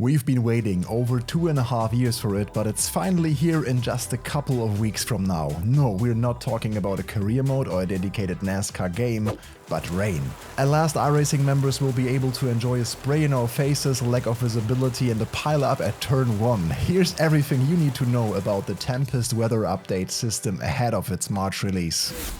We've been waiting over 2.5 years for it, but it's finally here in just a couple of weeks from now. No, we're not talking about a career mode or a dedicated NASCAR game, but rain. At last, iRacing members will be able to enjoy a spray in our faces, lack of visibility and a pile up at turn 1. Here's everything you need to know about the Tempest weather update system ahead of its March release.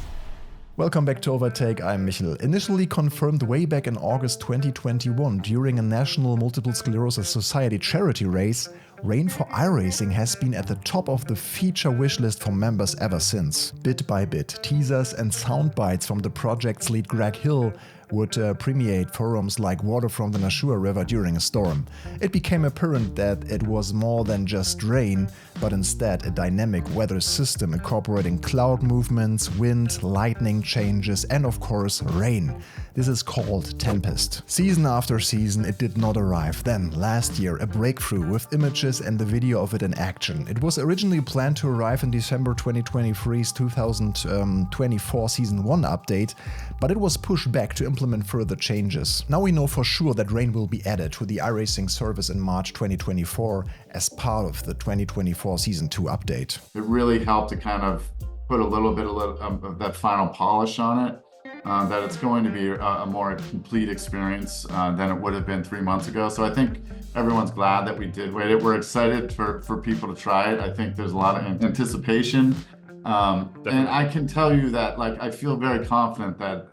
Welcome back to Overtake, I'm Michel. Initially confirmed way back in August 2021 during a National Multiple Sclerosis Society charity race, rain for iRacing has been at the top of the feature wishlist for members ever since. Bit by bit, teasers and sound bites from the project's lead Greg Hill would permeate forums like water from the Nashua River during a storm. It became apparent that it was more than just rain, but instead a dynamic weather system incorporating cloud movements, wind, lightning changes and of course rain. This is called Tempest. Season after season it did not arrive. Then, last year, a breakthrough with images and the video of it in action. It was originally planned to arrive in December 2023's 2024 Season 1 update, but it was pushed back to implement further changes. Now we know for sure that rain will be added to the iRacing service in March 2024 as part of the 2024 Season 2 update. It really helped to kind of put a little bit of that final polish on it. That it's going to be a more complete experience than it would have been 3 months ago. So I think everyone's glad that we did wait it. We're excited for people to try it. I think there's a lot of anticipation. And I can tell you that I feel very confident that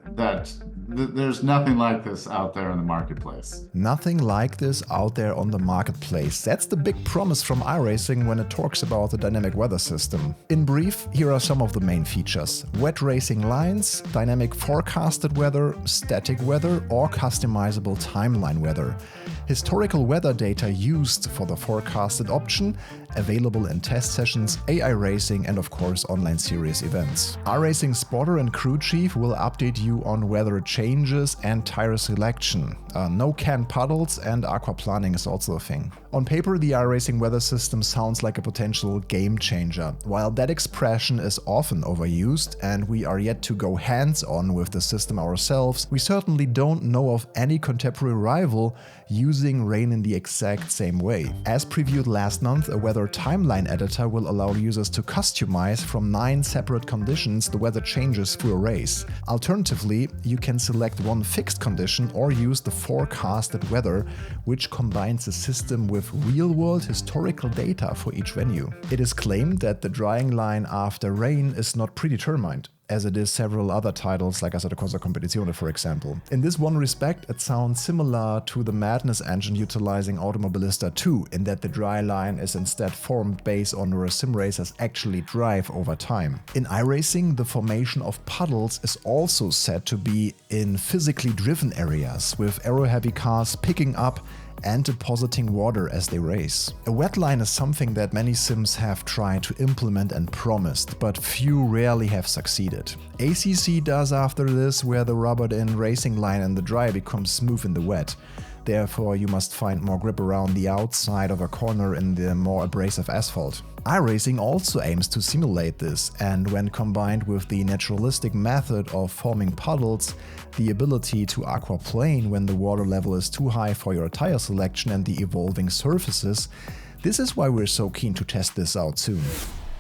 there's nothing like this out there in the marketplace. Nothing like this out there on the marketplace. That's the big promise from iRacing when it talks about the dynamic weather system. In brief, here are some of the main features. Wet racing lines, dynamic forecasted weather, static weather or customizable timeline weather. Historical weather data used for the forecasted option, available in test sessions, AI racing and of course online series events. iRacing spotter and crew chief will update you on weather changes and tire selection. No canned puddles and aquaplaning is also a thing. On paper, the iRacing weather system sounds like a potential game changer. While that expression is often overused and we are yet to go hands-on with the system ourselves, we certainly don't know of any contemporary rival using rain in the exact same way. As previewed last month, a weather timeline editor will allow users to customize from 9 separate conditions the weather changes through a race. Alternatively, you can select one fixed condition or use the forecasted weather, which combines the system with real-world historical data for each venue. It is claimed that the drying line after rain is not predetermined, as it is several other titles like Assetto Corsa Competizione, for example. In this one respect, it sounds similar to the Madness engine utilizing Automobilista 2, in that the dry line is instead formed based on where sim racers actually drive over time. In iRacing, the formation of puddles is also said to be in physically driven areas, with aero-heavy cars picking up and depositing water as they race. A wet line is something that many sims have tried to implement and promised, but few rarely have succeeded. ACC does after this, where the rubbered-in racing line in the dry becomes smooth in the wet. Therefore, you must find more grip around the outside of a corner in the more abrasive asphalt. iRacing also aims to simulate this, and when combined with the naturalistic method of forming puddles, the ability to aquaplane when the water level is too high for your tire selection and the evolving surfaces, this is why we're so keen to test this out soon.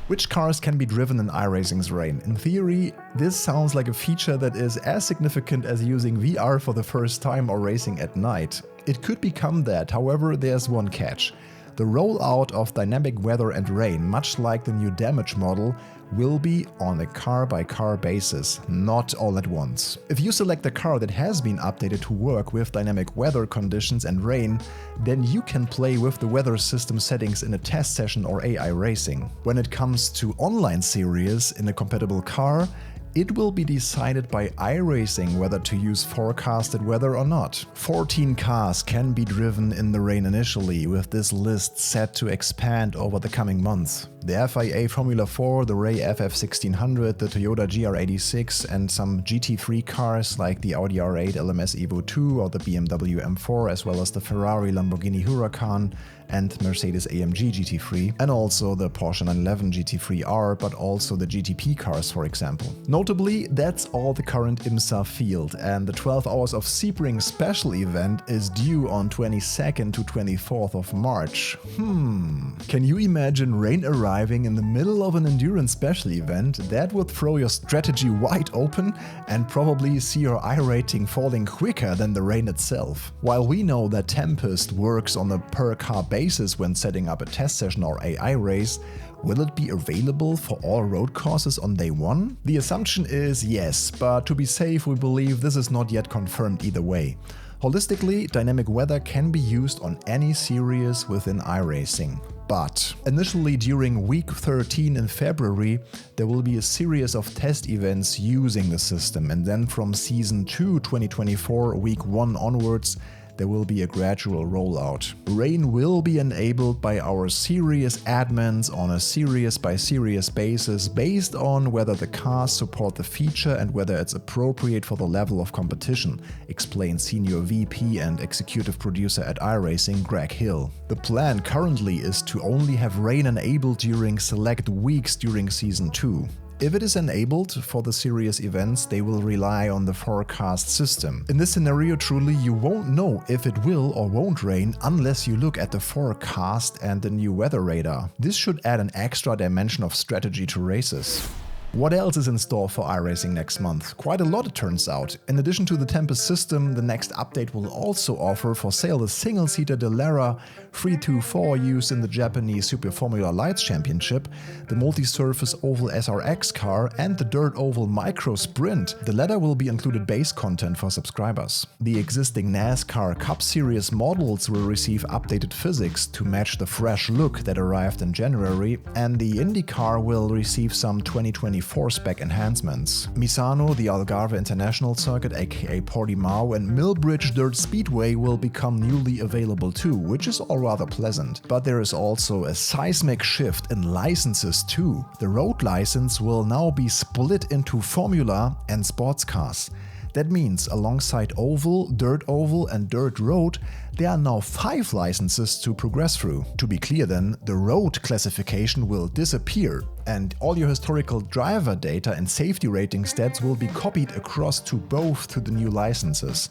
Which cars can be driven in iRacing's rain? In theory, this sounds like a feature that is as significant as using VR for the first time or racing at night. It could become that, however, there's one catch. The rollout of dynamic weather and rain, much like the new damage model, will be on a car-by-car basis, not all at once. If you select a car that has been updated to work with dynamic weather conditions and rain, then you can play with the weather system settings in a test session or AI racing. When it comes to online series in a compatible car, it will be decided by iRacing whether to use forecasted weather or not. 14 cars can be driven in the rain initially, with this list set to expand over the coming months. The FIA Formula 4, the Ray FF1600, the Toyota GR86 and some GT3 cars like the Audi R8 LMS Evo 2 or the BMW M4, as well as the Ferrari Lamborghini Huracan and Mercedes AMG GT3, and also the Porsche 911 GT3R, but also the GTP cars, for example. No Notably, that's all the current IMSA field, and the 12 Hours of Sebring special event is due on 22nd to 24th of March. Can you imagine rain arriving in the middle of an endurance special event? That would throw your strategy wide open and probably see your iRating falling quicker than the rain itself. While we know that Tempest works on a per-car basis when setting up a test session or AI race, will it be available for all road courses on day one? The assumption is yes, but to be safe we believe this is not yet confirmed either way. Holistically, dynamic weather can be used on any series within iRacing. But initially during week 13 in February, there will be a series of test events using the system, and then from season 2 2024 week 1 onwards, there will be a gradual rollout. Rain will be enabled by our series admins on a series-by-series basis based on whether the cars support the feature and whether it's appropriate for the level of competition, explains Senior VP and Executive Producer at iRacing Greg Hill. The plan currently is to only have rain enabled during select weeks during Season 2. If it is enabled for the series events, they will rely on the forecast system. In this scenario, truly, you won't know if it will or won't rain unless you look at the forecast and the new weather radar. This should add an extra dimension of strategy to races. What else is in store for iRacing next month? Quite a lot, it turns out. In addition to the Tempest system, the next update will also offer for sale the single-seater Dallara 324 used in the Japanese Super Formula Lights Championship, the multi-surface oval SRX car and the dirt oval Micro Sprint. The latter will be included base content for subscribers. The existing NASCAR Cup Series models will receive updated physics to match the fresh look that arrived in January, and the IndyCar will receive some 2024 spec enhancements. Misano, the Algarve International Circuit aka Portimao, and Millbridge Dirt Speedway will become newly available too, which is all rather pleasant. But there is also a seismic shift in licenses too. The road license will now be split into Formula and sports cars. That means alongside oval, dirt oval and dirt road, there are now 5 licenses to progress through. To be clear then, the road classification will disappear and all your historical driver data and safety rating stats will be copied across to both to the new licenses.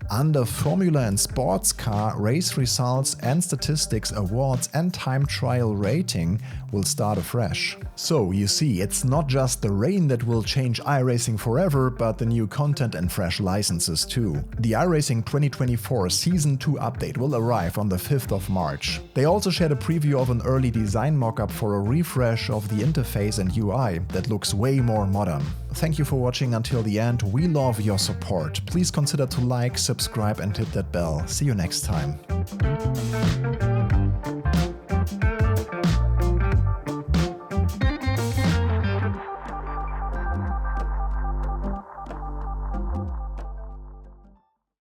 Under Formula and Sports Car, race results and statistics, awards and time trial rating will start afresh. So you see, it's not just the rain that will change iRacing forever, but the new content and fresh licenses too. The iRacing 2024 Season 2 update will arrive on the 5th of March. They also shared a preview of an early design mockup for a refresh of the interface and UI that looks way more modern. Thank you for watching until the end. We love your support. Please consider to like, subscribe and hit that bell. See you next time.